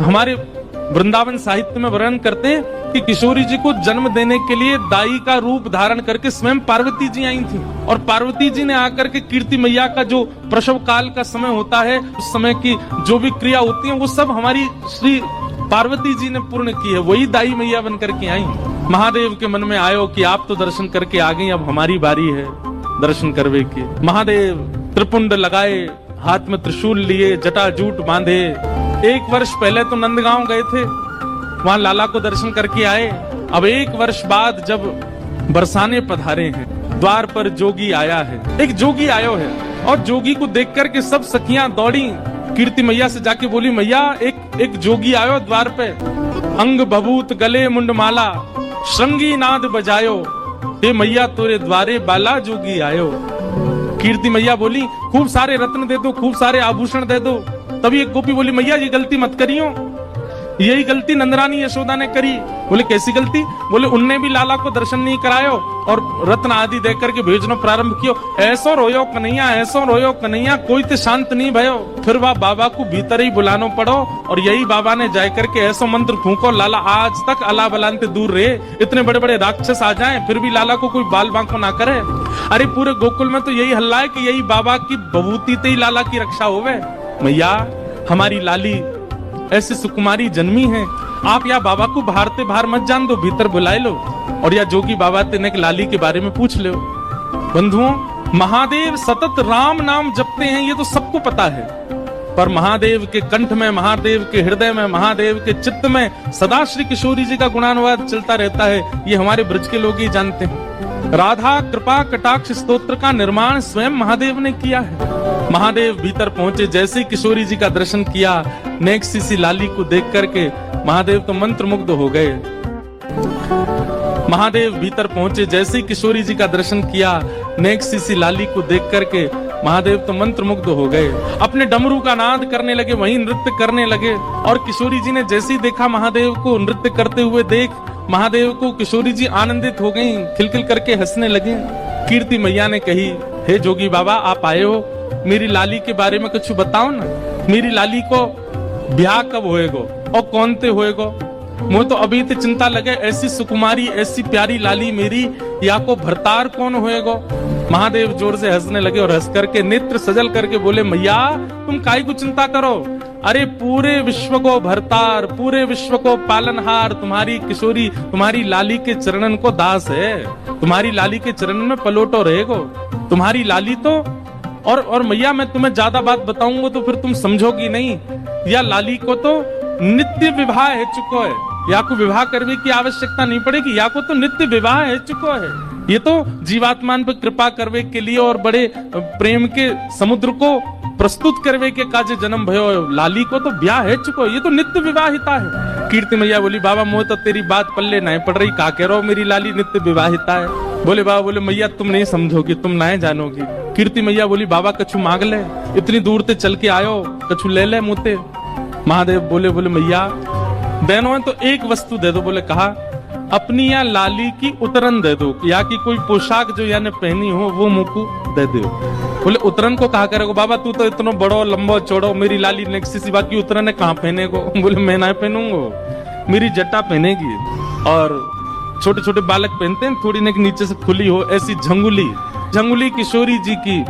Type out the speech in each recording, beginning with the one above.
हमारे वृंदावन साहित्य में वर्णन करते हैं कि किशोरी जी को जन्म देने के लिए दाई का रूप धारण करके स्वयं पार्वती जी आई थी, और पार्वती जी ने आकर के कीर्ति मैया का जो प्रसव काल का समय होता है, उस समय की जो भी क्रिया होती है वो सब हमारी श्री पार्वती जी ने पूर्ण की है। वही दाई मैया बन करके आई। महादेव के मन में आयो कि आप तो दर्शन करके आ गई, अब हमारी बारी है दर्शन करवे की। महादेव त्रिपुंड लगाए, हाथ में त्रिशूल लिए, जटा जूट बांधे। 1 वर्ष पहले तो नंदगांव गए थे, वहां लाला को दर्शन करके आए। अब 1 वर्ष बाद जब बरसाने पधारे हैं, द्वार पर जोगी आया है। एक जोगी आयो है, और जोगी को देख करके सब सखियां दौड़ी, कीर्ति मैया से जाके बोली, मैया एक जोगी आयो द्वार पे, अंग भभूत गले मुंडमाला, श्रृंगी नाद बजायो, हे मैया तोरे द्वारे बाला जोगी आयो। कीर्ति मैया बोली, खूब सारे रत्न दे दो, खूब सारे आभूषण दे दो। तभी एक गोपी बोली, मैया ये गलती मत करियो, यही गलती नंदरानी यशोदा ने करी। बोले कैसी गलती? बोले उनने भी लाला को दर्शन नहीं करायो और रत्न आदि देकर करके भेजना प्रारंभ कियो। ऐसो रोयो कन्हैया, ऐसो रोयो कन्हैया, कोई तो शांत नहीं भयो। फिर वह बाबा को भीतर ही बुलानो पड़ो, और यही बाबा ने जाए करके ऐसो मंत्र फूको, लाला आज तक अला बलानते दूर रहे। इतने बड़े बड़े राक्षस आ जाएं, फिर भी लाला को कोई बाल बांको ना करे। अरे पूरे गोकुल में तो यही हल्ला है कि यही बाबा की बभूति ते ही लाला की रक्षा होवे। मैया हमारी लाली ऐसी सुकुमारी जन्मी है, आप या बाबा को बाहर ते बाहर मत जान दो, भीतर बुलाए लो, और या जोगी बाबा तेने के लाली के बारे में पूछ लो। बंधुओं, महादेव सतत राम नाम जपते हैं, ये तो सबको पता है, पर महादेव के कंठ में, महादेव के हृदय में, महादेव के चित्त में सदा श्री किशोरी जी का गुणानुवाद चलता रहता है। ये हमारे ब्रज के लोग ही जानते हैं। राधा कृपा कटाक्ष स्तोत्र का निर्माण स्वयं महादेव ने किया है। महादेव भीतर पहुंचे, जैसे ही किशोरी जी का दर्शन किया, नेक्स्ट सी लाली को देख करके महादेव तो मंत्र मुग्ध हो गए। महादेव भीतर पहुंचे, जैसे ही किशोरी जी का दर्शन किया, नेक्स्ट सी लाली को देख करके महादेव तो मंत्र मुग्ध हो गए। अपने डमरू का नाद करने लगे, वहीं नृत्य करने लगे। और किशोरी जी ने जैसे ही देखा महादेव को नृत्य करते हुए देख, महादेव को किशोरी जी आनंदित हो गई, खिलखिल करके हंसने लगे। कीर्ति मैया ने कही, हे जोगी बाबा आप आए हो, मेरी लाली के बारे में कुछ बताओ ना। मेरी लाली को ब्याह कब होएगो और कौन ते होएगो? मुझे तो अभी ते चिंता लगे, ऐसी सुकुमारी ऐसी प्यारी लाली मेरी, या को भरतार कौन होएगो? महादेव जोर से हंसने लगे और हंस करके नेत्र सजल करके बोले, मैया तुम काहे को चिंता करो, अरे पूरे विश्व को भरतार, पूरे विश्व को पालनहार तुम्हारी किशोरी, तुम्हारी लाली के चरणन को दास है। तुम्हारी लाली के चरण में पलोटो रहेगो। तुम्हारी लाली तो और मैया मैं तुम्हें ज्यादा बात बताऊंगा तो फिर तुम समझोगी नहीं। या लाली को तो नित्य विवाह है चुको है, या को विवाह करने की आवश्यकता नहीं पड़ेगी, या को तो नित्य विवाह है चुको है। ये तो जीवात्मान पर कृपा करवे के लिए और बड़े प्रेम के समुद्र को प्रस्तुत करवे के काजे जन्म भयो। लाली को तो ब्याह है चुको, ये तो नित्य विवाहिता है। कीर्ति मैया बोली, बाबा मोह तो तेरी बात पल्ले नहीं पड़ रही, का कह रहो मेरी लाली नित्य विवाहिता है। बोले बाबा, बोले मैया तुम नहीं समझोगी, तुम नहीं जानोगी। कीर्ति मैया बोली, बाबा कछु मांग ले, इतनी दूर ते चल के आयो, कछु ले ले मुते। महादेव बोले मैया बहनों तो एक वस्तु दे दो। बोले कहा, अपनी या लाली की उतरन दे दो, या की कोई पोशाक जो याने पहनी हो वो मुझको दे दो। बोले उतरन को कहा करेगो? बाबा तू तो इतना बड़ो लंबो चौड़ो, मेरी लाली नेक्स्ट सी बाकी उतरन कहाँ पहने को? बोले मैं ना पहनूंगा, मेरी जटा पहनेगी। और छोटे छोटे बालक पहनते हैं, थोड़ी नेक नीचे से खुली हो, ऐसी झंगुली किशोरी जी की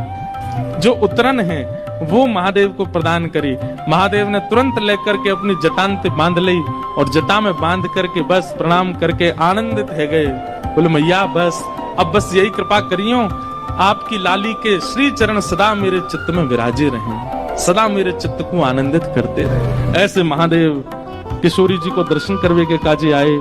जो उतरन है वो महादेव को प्रदान करी। महादेव ने तुरंत लेकर के अपनी जटान पे बांध ली, और जटा में बांध करके बस प्रणाम करके आनंदित है गए। बोले मैया बस अब बस यही कृपा करियो, आपकी लाली के श्री चरण सदा मेरे चित्त में विराजे रहें, सदा मेरे चित्त को आनंदित करते रहे। ऐसे महादेव किशोरी जी को दर्शन करवे के काजे आए।